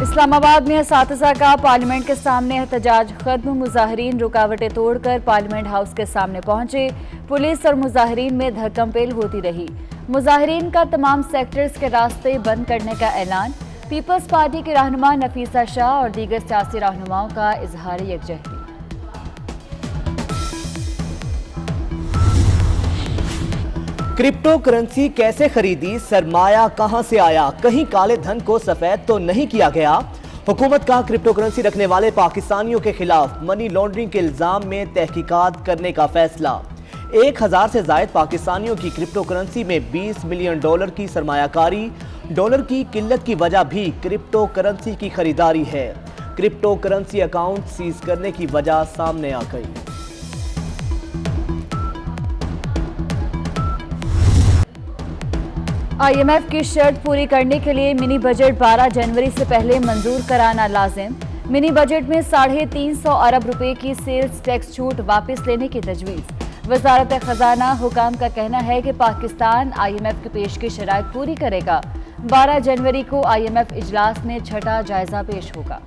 इस्लामाबाद में असातिज़ा का पार्लियामेंट के सामने एहतजाज खत्म। मुजाहिरीन रुकावटें तोड़कर पार्लियामेंट हाउस के सामने पहुंचे। पुलिस और मुजाहिरीन में धक्कम-पेल होती रही। मुजाहिरीन का तमाम सेक्टर्स के रास्ते बंद करने का ऐलान। पीपल्स पार्टी के रहनुमा नफीसा शाह और दीगर सियासी रहनुमाओं का इजहार यकजहती। क्रिप्टो करेंसी कैसे खरीदी, सरमाया कहां से आया, कहीं काले धन को सफेद तो नहीं किया गया। हुकूमत का क्रिप्टो करेंसी रखने वाले पाकिस्तानियों के खिलाफ मनी लॉन्ड्रिंग के इल्जाम में तहकीकात करने का फैसला। 1000 से जायद पाकिस्तानियों की क्रिप्टो करेंसी में $20 मिलियन की सरमायाकारी। डॉलर की किल्लत की वजह भी क्रिप्टो करेंसी की खरीदारी है। क्रिप्टो करेंसी अकाउंट सीज करने की वजह सामने आ गई। IMF की शर्त पूरी करने के लिए मिनी बजट 12 जनवरी से पहले मंजूर कराना लाजिम। मिनी बजट में 350 अरब रुपए की सेल्स टैक्स छूट वापस लेने की तजवीज़। वजारत खजाना हुकाम का कहना है कि पाकिस्तान IMF की पेशगी शराइत पूरी करेगा। 12 जनवरी को IMF इजलास में छठा जायजा पेश होगा।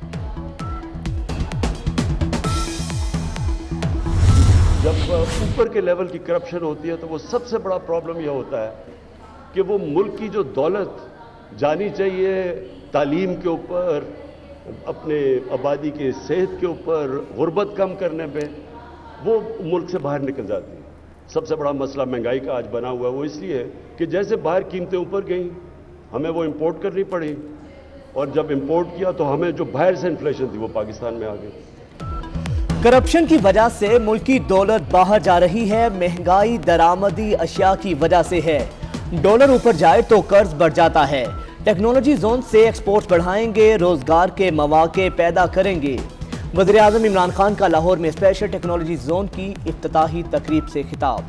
जब ऊपर के लेवल की करप्शन होती है तो वो सबसे बड़ा प्रॉब्लम यह होता है कि वो मुल्क की जो दौलत जानी चाहिए तालीम के ऊपर, अपने आबादी के सेहत के ऊपर, गुर्बत कम करने पे, वो मुल्क से बाहर निकल जाती है। सबसे बड़ा मसला महंगाई का आज बना हुआ है वो इसलिए है कि जैसे बाहर कीमतें ऊपर गई हमें वो इंपोर्ट करनी पड़ी, और जब इंपोर्ट किया तो हमें जो बाहर से इन्फ्लेशन थी वो पाकिस्तान में आ गई। करप्शन की वजह से मुल्क की दौलत बाहर जा रही है। महंगाई दरामदी अशिया की वजह से है। डॉलर ऊपर जाए तो कर्ज बढ़ जाता है। टेक्नोलॉजी जोन से एक्सपोर्ट बढ़ाएंगे, रोजगार के मौके पैदा करेंगे। वज़ीर आज़म इमरान खान का लाहौर में स्पेशल टेक्नोलॉजी जोन की इफ्तिताही तकरीब से खिताब।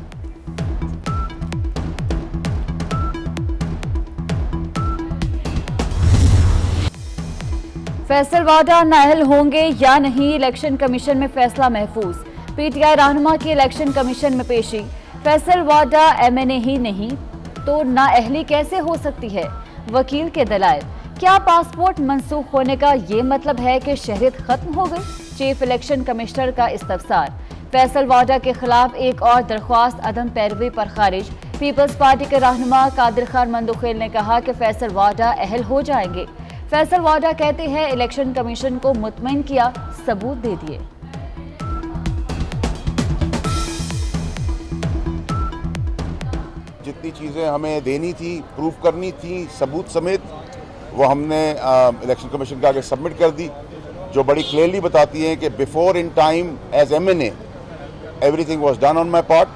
फैसल वाडा नाअहल होंगे या नहीं, इलेक्शन कमीशन में फैसला महफूज। PTI रहनुमा की इलेक्शन कमीशन में पेशी। फैसल वाडा MNA ही नहीं तो नाअहली कैसे हो सकती है। वकील के दलाइल। क्या पासपोर्ट मंसूख होने का ये मतलब है कि शहरियत खत्म हो गई। चीफ इलेक्शन कमिश्नर का इस्तफसार। फैसल वाडा के खिलाफ एक और दरख्वास्त अदम पैरवी पर खारिज। पीपल्स पार्टी के रहनुमा कादिर खान मंदुखेल ने कहा कि फैसल वाडा अहल हो जाएंगे। फैसल वाडा कहते हैं इलेक्शन कमीशन को मुतमईन किया, सबूत दे दिए। जितनी चीज़ें हमें देनी थी, प्रूफ करनी थी सबूत समेत, वो हमने इलेक्शन कमीशन के आगे सबमिट कर दी, जो बड़ी क्लियरली बताती हैं कि before in time as MNA everything was done on my part,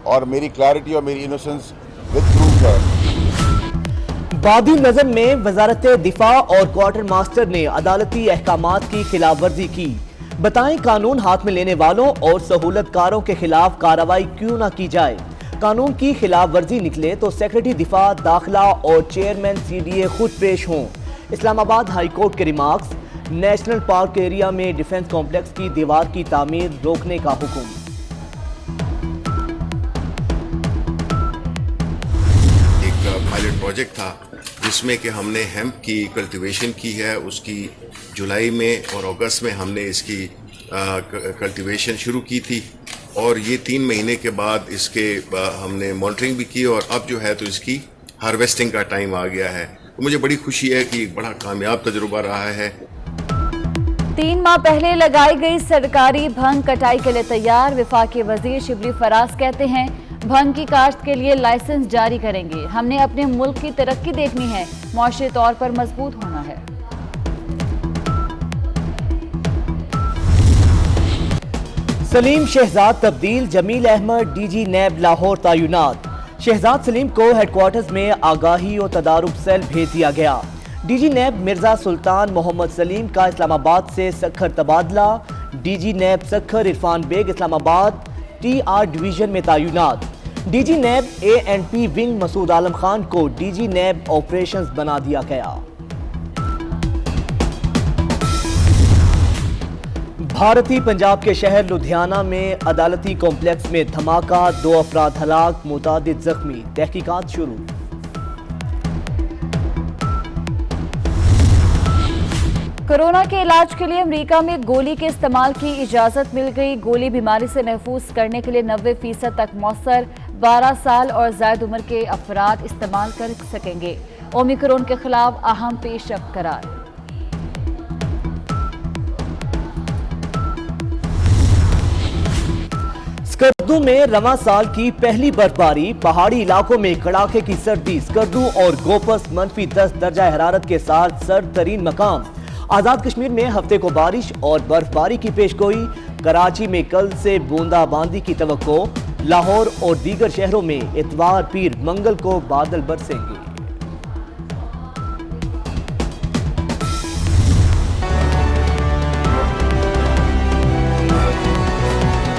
और मेरी क्लैरिटी और मेरी इनोसेंस विद प्रूफ है। बादी नज़म में वजारत दिफा और क्वार्टर मास्टर ने अदालती अहकामात की खिलाफ वर्जी की। बताएं कानून हाथ में लेने वालों और सहूलतकारों के खिलाफ कार्रवाई क्यों ना की जाए। कानून की खिलाफ वर्जी निकले तो सेक्रेटरी दिफा, दाखिला और चेयरमैन CDA खुद पेश हों। इस्लामाबाद हाई कोर्ट के रिमार्क्स। नेशनल पार्क एरिया में डिफेंस कॉम्प्लेक्स की दीवार की तामीर रोकने का हुक्म। एक पायलट प्रोजेक्ट था जिसमें कि हमने हेम्प की कल्टीवेशन की है। उसकी जुलाई में और अगस्त में हमने इसकी कल्टीवेशन शुरू की थी, और ये 3 महीने के बाद इसके हमने मॉनिटरिंग भी की, और अब जो है तो इसकी हार्वेस्टिंग का टाइम आ गया है। तो मुझे बड़ी खुशी है कि एक बड़ा कामयाब तजुर्बा रहा है। 3 माह पहले लगाई गई सरकारी भंग कटाई के लिए तैयार। वफाकी वजीर शिबली फराज कहते हैं भंग की काश्त के लिए लाइसेंस जारी करेंगे। हमने अपने मुल्क की तरक्की देखनी है, मुआशी तौर पर मजबूत होना है। सलीम शहजाद तब्दील, जमील अहमद DG नैब लाहौर तैनात। शहजाद सलीम को हेडक्वार्टर्स में आगाही और तदारुब सेल भेज दिया गया। DG नैब मिर्जा सुल्तान मोहम्मद सलीम का इस्लामाबाद से सखर तबादला। DG NAB Sukkur Irfan Baig Islamabad TR division में तैनात। DG NAB A&P wing Masood Alam Khan को DG नैब ऑपरेशंस बना दिया गया। भारतीय पंजाब के शहर लुधियाना में अदालती कॉम्प्लेक्स में धमाका, 2 अफराद हलाक, मुतादिद जख्मी। तहकीकात शुरू। कोरोना के इलाज के लिए अमेरिका में गोली के इस्तेमाल की इजाजत मिल गई। गोली बीमारी से महफूज करने के लिए 90% तक मौसर 12 साल और ज्यादा उम्र के अफराद इस्तेमाल कर सकेंगे। ओमिक्रॉन के खिलाफ अहम पेशरफ्त करार। स्कर्दू में रवां साल की पहली बर्फबारी, पहाड़ी इलाकों में कड़ाके की सर्दी। स्कर्दू और गोपस -10 दर्जा हरारत के साथ सर्द तरीन मकाम। आजाद कश्मीर में हफ्ते को बारिश और बर्फबारी की पेशगोई। कराची में कल से बूंदाबांदी की तवक्को। लाहौर और दीगर शहरों में इतवार पीर मंगल को बादल बरसेंगे।